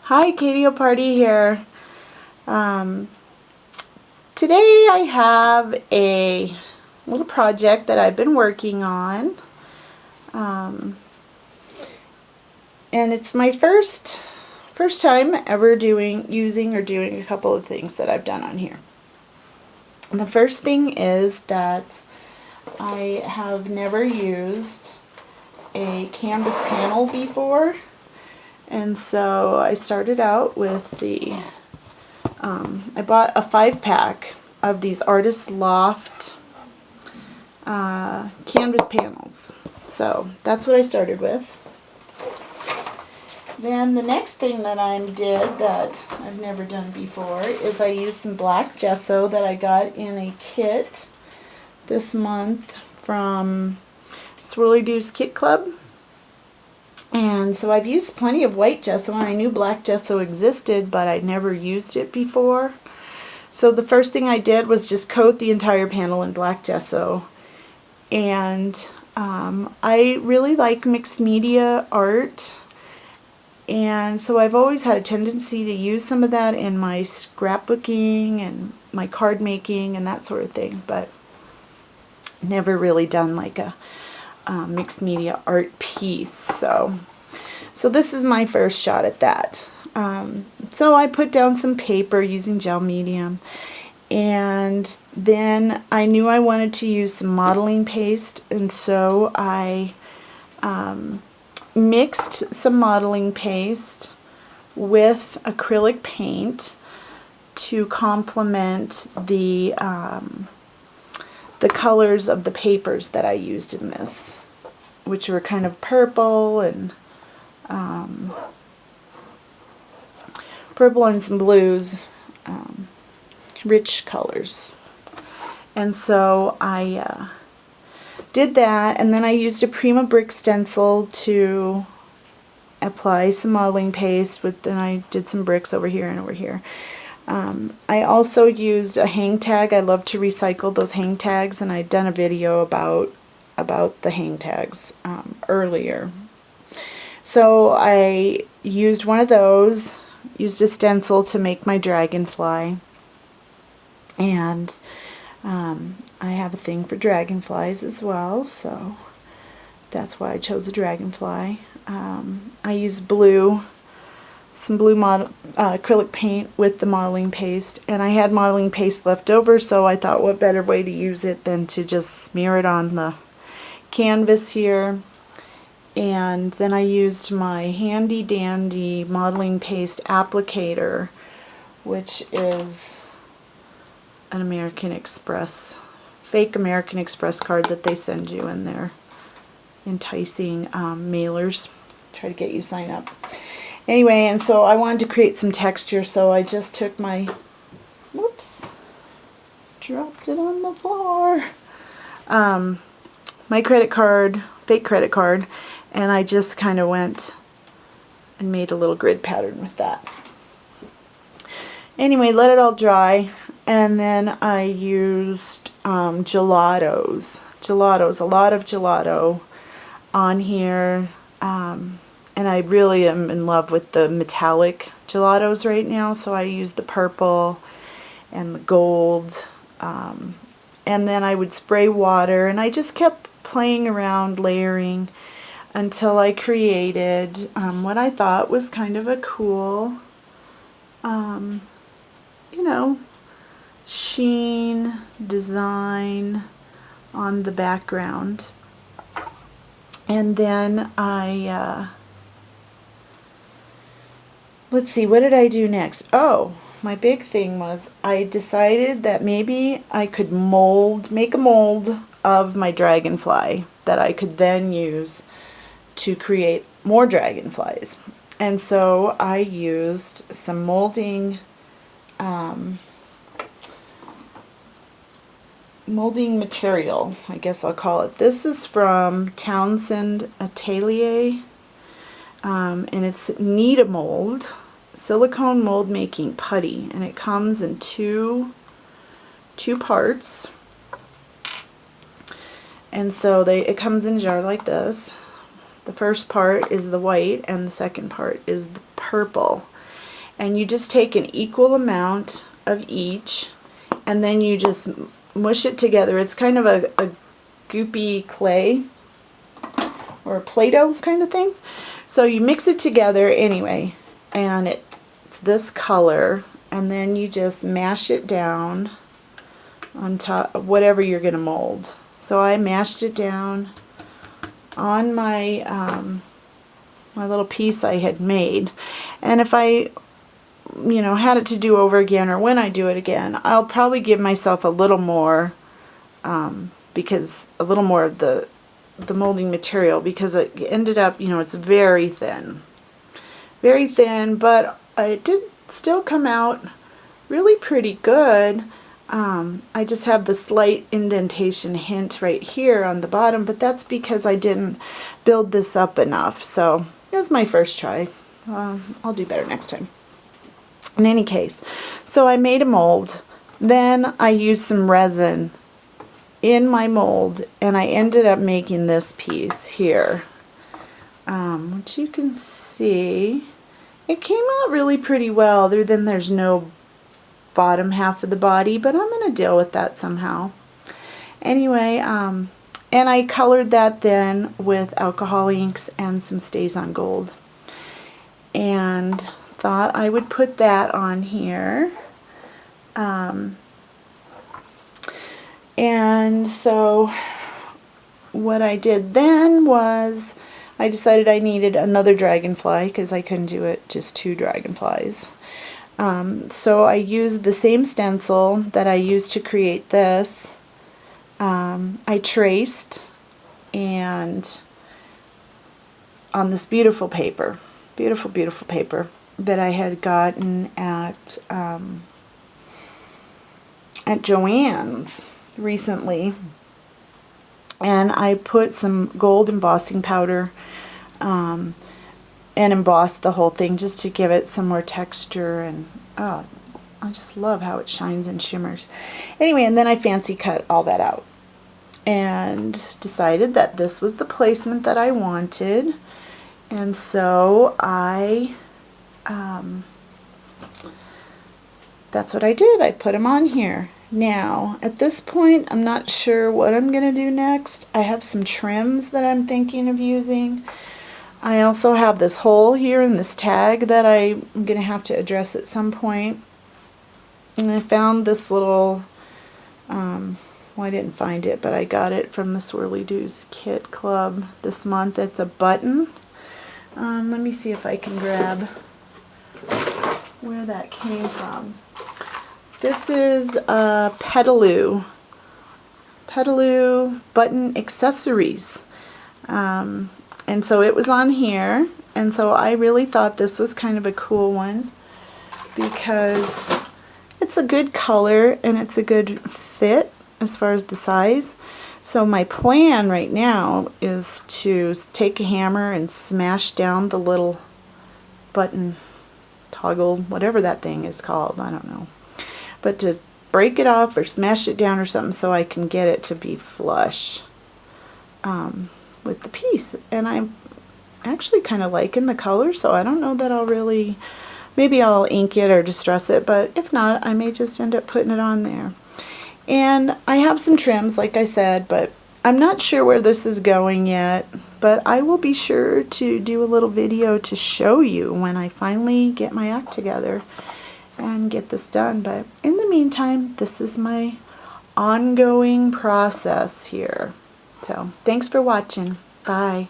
Hi, Katie O'Party here. Today I have a little project that I've been working on. And it's my first time ever using a couple of things that I've done on here. And the first thing is that I have never used a canvas panel before. And so I started out with I bought a 5-pack of these Artist Loft canvas panels. So that's what I started with. Then the next thing that I did that I've never done before is I used some black gesso that I got in a kit this month from Swirly Doo's Kit Club. And so I've used plenty of white gesso, and I knew black gesso existed, but I'd never used it before. So the first thing I did was just coat the entire panel in black gesso. And I really like mixed media art, and so I've always had a tendency to use some of that in my scrapbooking and my card making and that sort of thing, but never really done like a mixed media art piece. So this is my first shot at that. So I put down some paper using gel medium, and then I knew I wanted to use some modeling paste, and so I mixed some modeling paste with acrylic paint to complement the colors of the papers that I used in this, which were kind of purple and some blues, rich colors. And so I did that, and then I used a Prima brick stencil to apply some modeling paste then I did some bricks over here and over here. I also used a hang tag. I love to recycle those hang tags, and I'd done a video about the hang tags earlier. So I used one of those, used a stencil to make my dragonfly, and I have a thing for dragonflies as well, so that's why I chose a dragonfly. I used some blue acrylic paint with the modeling paste, and I had modeling paste left over, so I thought what better way to use it than to just smear it on the canvas here. And then I used my handy dandy modeling paste applicator, which is an American Express, fake American Express card that they send you in their enticing mailers. Try to get you to sign up. Anyway, and so I wanted to create some texture, so I just took my, whoops, dropped it on the floor, my credit card, fake credit card, and I just kind of went and made a little grid pattern with that. Anyway, let it all dry, and then I used gelatos, a lot of gelato on here, and I really am in love with the metallic gelatos right now, so I used the purple and the gold, and then I would spray water, and I just kept playing around layering until I created what I thought was kind of a cool, sheen design on the background. And then let's see, what did I do next? Oh, my big thing was I decided that maybe I could make a mold of my dragonfly that I could then use to create more dragonflies. And so I used some molding material, I guess I'll call it. This is from Townsend Atelier, and it's Knead-A-Mold silicone mold making putty, and it comes in two parts. And so it comes in a jar like this. The first part is the white and the second part is the purple. And you just take an equal amount of each, and then you just mush it together. It's kind of a goopy clay or a Play-Doh kind of thing. So you mix it together anyway, and it's this color, and then you just mash it down on top of whatever you're going to mold. So I mashed it down on my my little piece I had made, and if I had it to do over again, or when I do it again, I'll probably give myself a little more, because a little more of the molding material, because it ended up, it's very thin, but it did still come out really pretty good. I just have the slight indentation hint right here on the bottom, but that's because I didn't build this up enough. So it was my first try. I'll do better next time. In any case, so I made a mold. Then I used some resin in my mold, and I ended up making this piece here, which you can see. It came out really pretty well, other than there's no bottom half of the body, but I'm going to deal with that somehow. Anyway, and I colored that then with alcohol inks and some Stays-On Gold, and thought I would put that on here. And so what I did then was I decided I needed another dragonfly, because I couldn't do it just 2 dragonflies. So I used the same stencil that I used to create this. I traced, and on this beautiful paper, beautiful paper that I had gotten at Joann's recently, and I put some gold embossing powder and embossed the whole thing just to give it some more texture, and I just love how it shines and shimmers. Anyway, and then I fancy cut all that out and decided that this was the placement that I wanted, and so that's what I did. I put them on here. Now, at this point, I'm not sure what I'm going to do next. I have some trims that I'm thinking of using. I also have this hole here in this tag that I'm going to have to address at some point. And I found this little, well, I didn't find it, but I got it from the Swirly Doos Kit Club this month. It's a button. Let me see if I can grab where that came from. This is Petaloo button accessories, and so it was on here, and so I really thought this was kind of a cool one because it's a good color and it's a good fit as far as the size. So my plan right now is to take a hammer and smash down the little button toggle, whatever that thing is called, I don't know. But to break it off or smash it down or something so I can get it to be flush with the piece. And I'm actually kind of liking the color, so I don't know that I'll really, maybe I'll ink it or distress it, but if not, I may just end up putting it on there. And I have some trims, like I said, but I'm not sure where this is going yet, but I will be sure to do a little video to show you when I finally get my act together and get this done. But in the meantime, this is my ongoing process here. So thanks for watching. Bye.